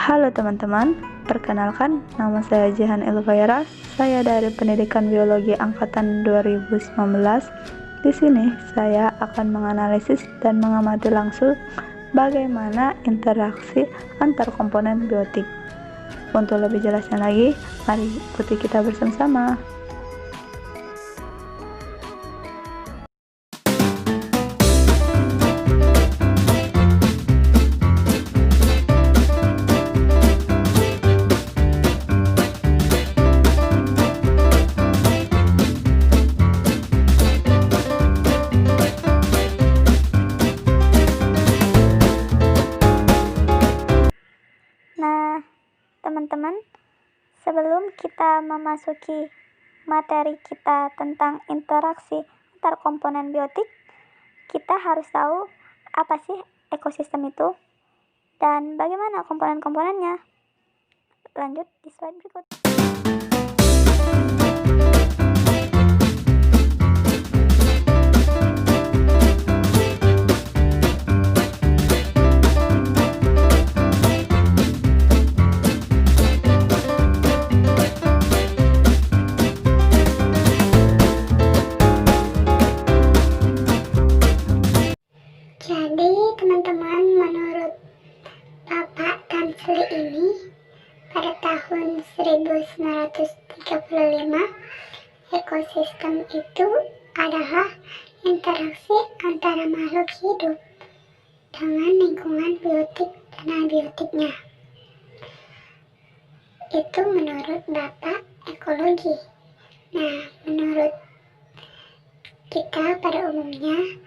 Halo teman-teman, perkenalkan nama saya Jihan Elvaira. Saya dari Pendidikan Biologi Angkatan 2019. Di sini saya akan menganalisis dan mengamati langsung bagaimana interaksi antar komponen biotik. Untuk lebih jelasnya lagi, mari ikuti kita bersama-sama. Nah, teman-teman, sebelum kita memasuki materi kita tentang interaksi antar komponen biotik, kita harus tahu apa sih ekosistem itu dan bagaimana komponen-komponennya. Lanjut di slide berikut. Jadi teman-teman, menurut Bapak Tamsli ini, pada tahun 1935, ekosistem itu adalah interaksi antara makhluk hidup dengan lingkungan biotik dan abiotiknya. Itu menurut Bapak ekologi. Nah, menurut kita pada umumnya,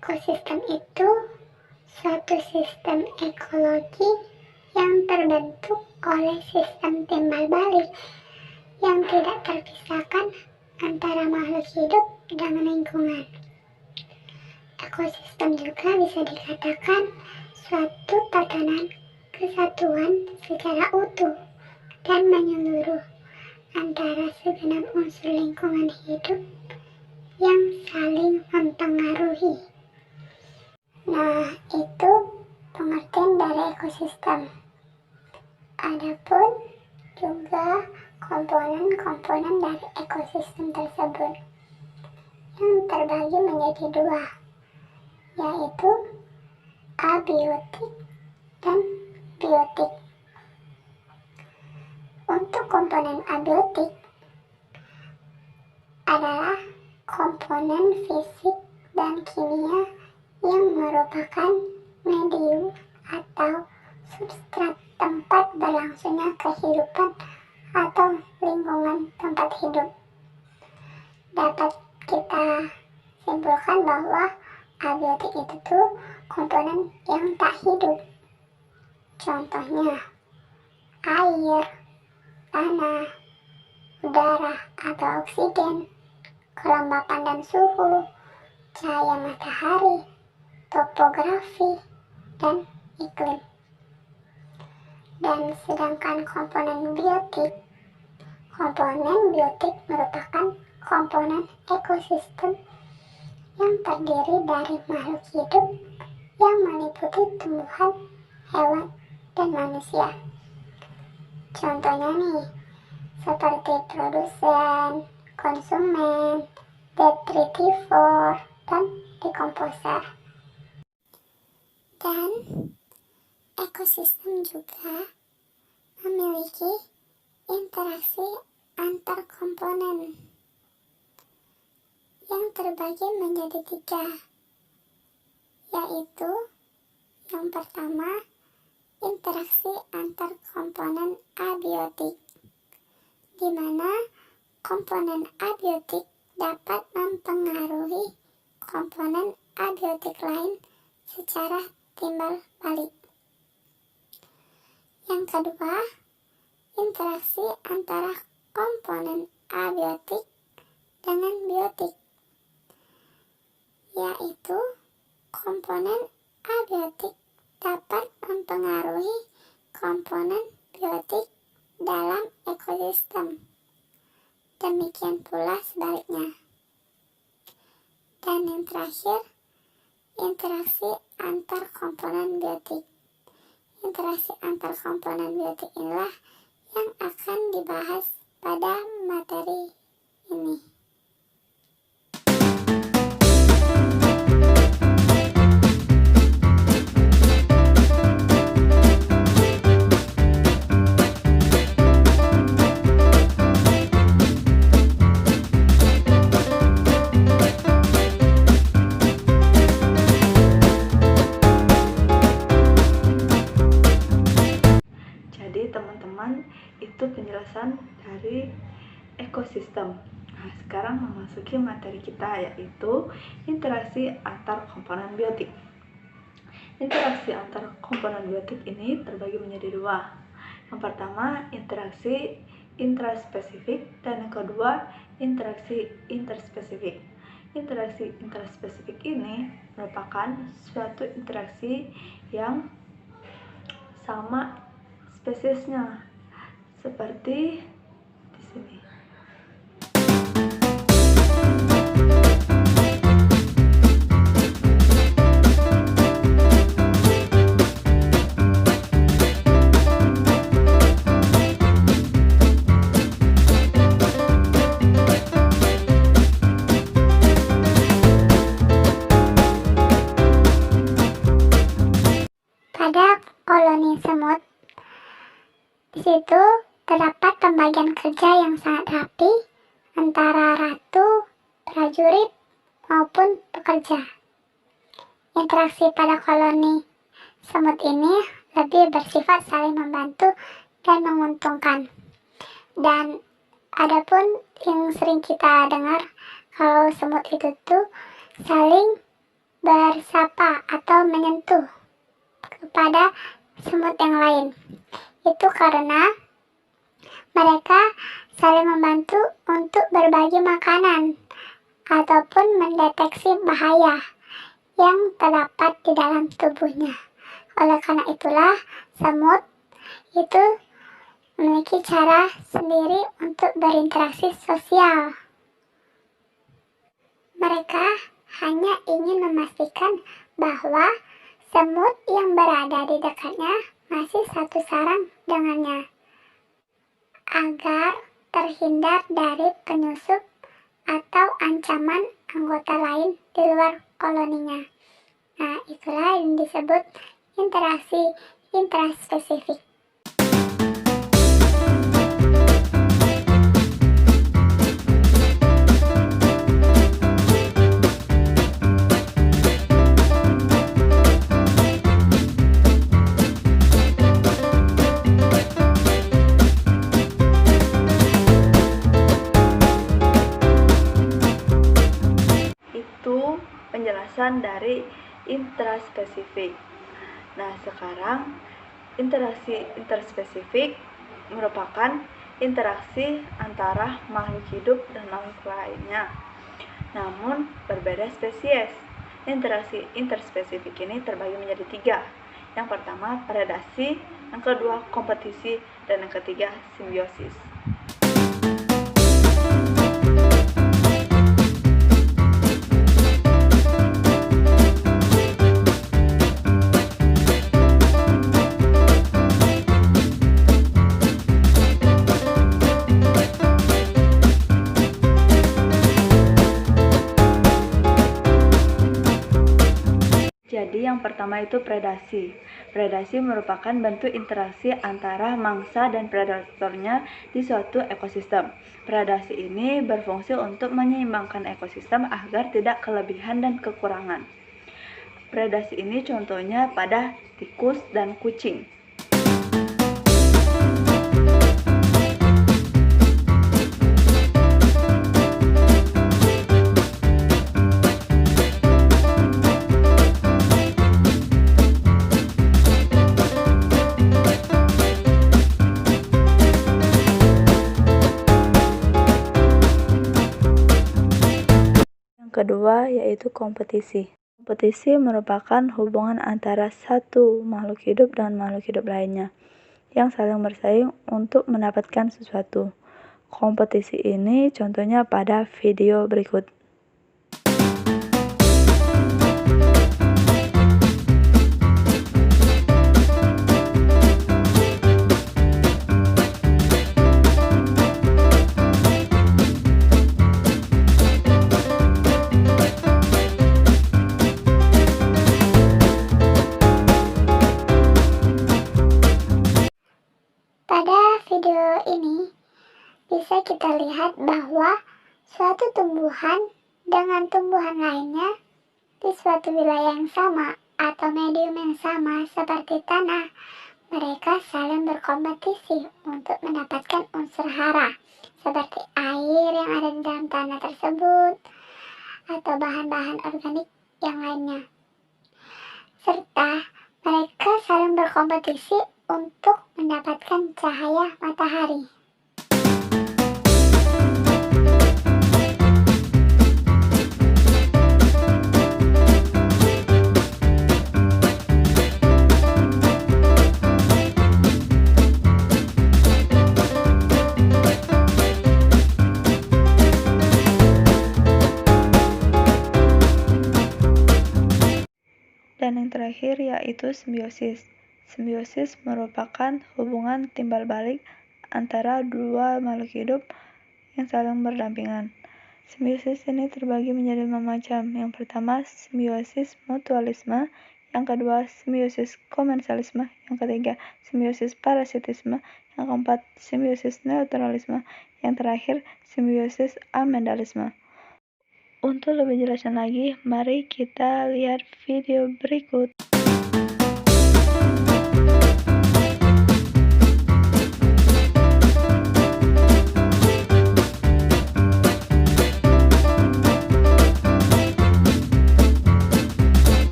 ekosistem itu suatu sistem ekologi yang terbentuk oleh sistem timbal balik yang tidak terpisahkan antara makhluk hidup dengan lingkungan. Ekosistem juga bisa dikatakan suatu tatanan kesatuan secara utuh dan menyeluruh antara segenap unsur lingkungan hidup yang saling mempengaruhi. Nah, itu pengertian dari ekosistem. Adapun juga komponen-komponen dari ekosistem tersebut yang terbagi menjadi dua, yaitu abiotik dan biotik. Untuk komponen abiotik adalah komponen fisik dan kimia yang merupakan medium atau substrat tempat berlangsungnya kehidupan atau lingkungan tempat hidup. Dapat kita simpulkan bahwa abiotik itu tuh komponen yang tak hidup. Contohnya air, tanah, udara atau oksigen, kelembapan dan suhu, cahaya matahari, topografi, dan iklim. Dan sedangkan komponen biotik merupakan komponen ekosistem yang terdiri dari makhluk hidup yang meliputi tumbuhan, hewan, dan manusia. Contohnya nih, seperti produsen, konsumen, detritivor, dan dekomposer. Dan ekosistem juga memiliki interaksi antar komponen yang terbagi menjadi tiga, yaitu yang pertama, interaksi antar komponen abiotik, di mana komponen abiotik dapat mempengaruhi komponen abiotik lain secara timbal balik. Yang kedua, interaksi antara komponen abiotik dengan biotik, yaitu komponen abiotik dapat mempengaruhi komponen biotik dalam ekosistem. Demikian pula sebaliknya. Dan yang terakhir, interaksi antar komponen biotik, interaksi antar komponen biotik inilah yang akan dibahas pada materi ini. Jadi teman-teman, itu penjelasan dari ekosistem. Nah, sekarang memasuki materi kita, yaitu interaksi antar komponen biotik. Interaksi antar komponen biotik ini terbagi menjadi dua. Yang pertama, interaksi intraspesifik, dan yang kedua, interaksi interspesifik. Interaksi interspesifik ini merupakan suatu interaksi yang sama spesiesnya, seperti di sini. Pada koloni semut, di situ terdapat pembagian kerja yang sangat rapi antara ratu, prajurit, maupun pekerja. Interaksi pada koloni semut ini lebih bersifat saling membantu dan menguntungkan. Dan adapun yang sering kita dengar kalau semut itu tuh saling bersapa atau menyentuh kepada semut yang lain. Itu karena mereka saling membantu untuk berbagi makanan ataupun mendeteksi bahaya yang terdapat di dalam tubuhnya. Oleh karena itulah, semut itu memiliki cara sendiri untuk berinteraksi sosial. Mereka hanya ingin memastikan bahwa semut yang berada di dekatnya masih satu sarang dengannya, agar terhindar dari penyusup atau ancaman anggota lain di luar koloninya. Nah, itulah yang disebut interaksi intraspesifik. Penjelasan dari intraspesifik. Nah, sekarang interaksi interspesifik merupakan interaksi antara makhluk hidup dan makhluk lainnya, namun berbeda spesies. Interaksi interspesifik ini terbagi menjadi tiga. Yang pertama, predasi, yang kedua, kompetisi, dan yang ketiga, simbiosis. Jadi yang pertama itu predasi. Predasi merupakan bentuk interaksi antara mangsa dan predatornya di suatu ekosistem. Predasi ini berfungsi untuk menyeimbangkan ekosistem agar tidak kelebihan dan kekurangan. Predasi ini contohnya pada tikus dan kucing. Kedua, yaitu kompetisi. Kompetisi merupakan hubungan antara satu makhluk hidup dan makhluk hidup lainnya yang saling bersaing untuk mendapatkan sesuatu. Kompetisi ini contohnya pada video berikut. Pada video ini bisa kita lihat bahwa suatu tumbuhan dengan tumbuhan lainnya di suatu wilayah yang sama atau medium yang sama seperti tanah, mereka saling berkompetisi untuk mendapatkan unsur hara seperti air yang ada di dalam tanah tersebut atau bahan-bahan organik yang lainnya. Serta mereka saling berkompetisi untuk mendapatkan cahaya matahari. Dan yang terakhir yaitu simbiosis. Simbiosis merupakan hubungan timbal balik antara dua makhluk hidup yang saling berdampingan. Simbiosis ini terbagi menjadi 5 macam. Yang pertama, simbiosis mutualisme. Yang kedua, simbiosis komensalisme. Yang ketiga, simbiosis parasitisme. Yang keempat, simbiosis neutralisme. Yang terakhir, simbiosis amendalisme. Untuk lebih jelasnya lagi, mari kita lihat video berikut.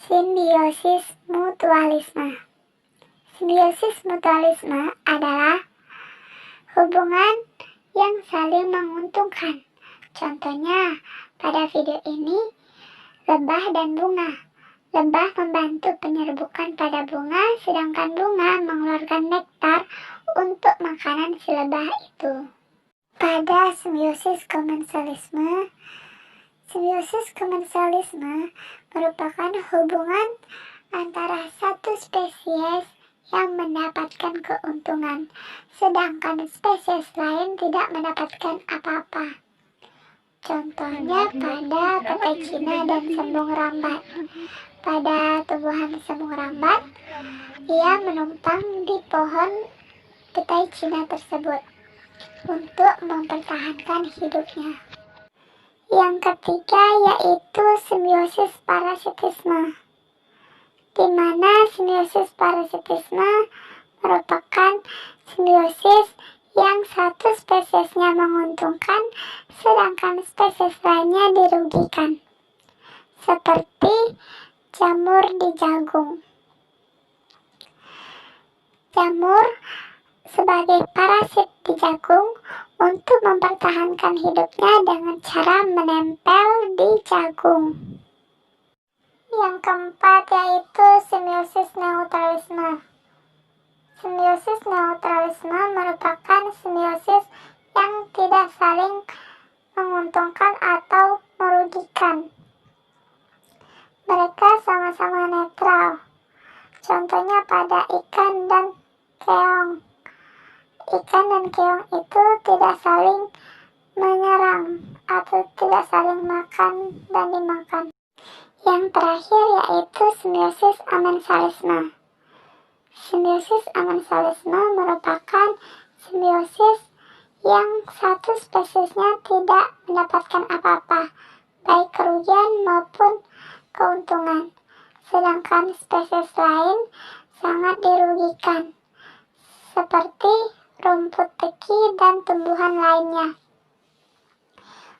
Simbiosis mutualisme. Simbiosis mutualisme adalah hubungan yang saling menguntungkan. Contohnya, pada video ini, lebah dan bunga. Lebah membantu penyerbukan pada bunga, sedangkan bunga mengeluarkan nektar untuk makanan si lebah itu. Pada simbiosis komensalisme merupakan hubungan antara satu spesies yang mendapatkan keuntungan, sedangkan spesies lain tidak mendapatkan apa-apa. Contohnya pada petai Cina dan sembung rambat. Pada tumbuhan sembung rambat, ia menumpang di pohon petai Cina tersebut untuk mempertahankan hidupnya. Yang ketiga yaitu simbiosis parasitisme, di mana simbiosis parasitisme merupakan simbiosis yang satu spesiesnya menguntungkan, sedangkan spesies lainnya dirugikan. Seperti jamur di jagung. Jamur sebagai parasit di jagung untuk mempertahankan hidupnya dengan cara menempel di jagung. Yang keempat yaitu simbiosis neutralisme. Simbiosis neutralisme merupakan simbiosis yang tidak saling menguntungkan atau merugikan. Mereka sama-sama netral. Contohnya pada ikan dan keong. Ikan dan keong itu tidak saling menyerang atau tidak saling makan dan dimakan. Yang terakhir yaitu simbiosis amensalisme. Simbiosis amensalisme merupakan simbiosis yang satu spesiesnya tidak mendapatkan apa-apa, baik kerugian maupun keuntungan, sedangkan spesies lain sangat dirugikan, seperti rumput teki dan tumbuhan lainnya.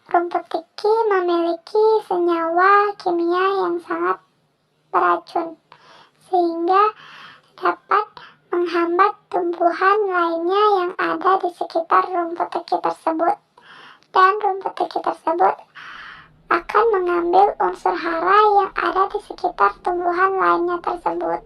Rumput teki memiliki senyawa kimia yang sangat beracun, sehingga dapat menghambat tumbuhan lainnya yang ada di sekitar rumput teki tersebut. Dan rumput teki tersebut akan mengambil unsur hara yang ada di sekitar tumbuhan lainnya tersebut.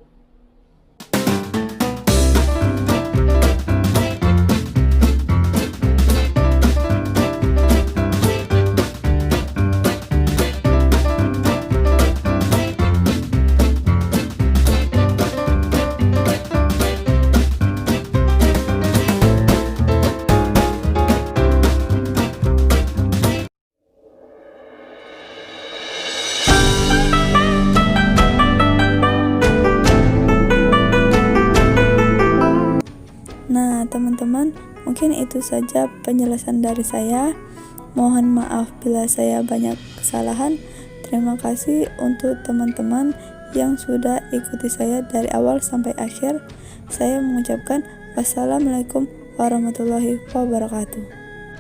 itu saja penjelasan dari saya. Mohon maaf bila saya banyak kesalahan. Terima kasih untuk teman-teman yang sudah ikuti saya dari awal sampai akhir. Saya mengucapkan wassalamualaikum warahmatullahi wabarakatuh.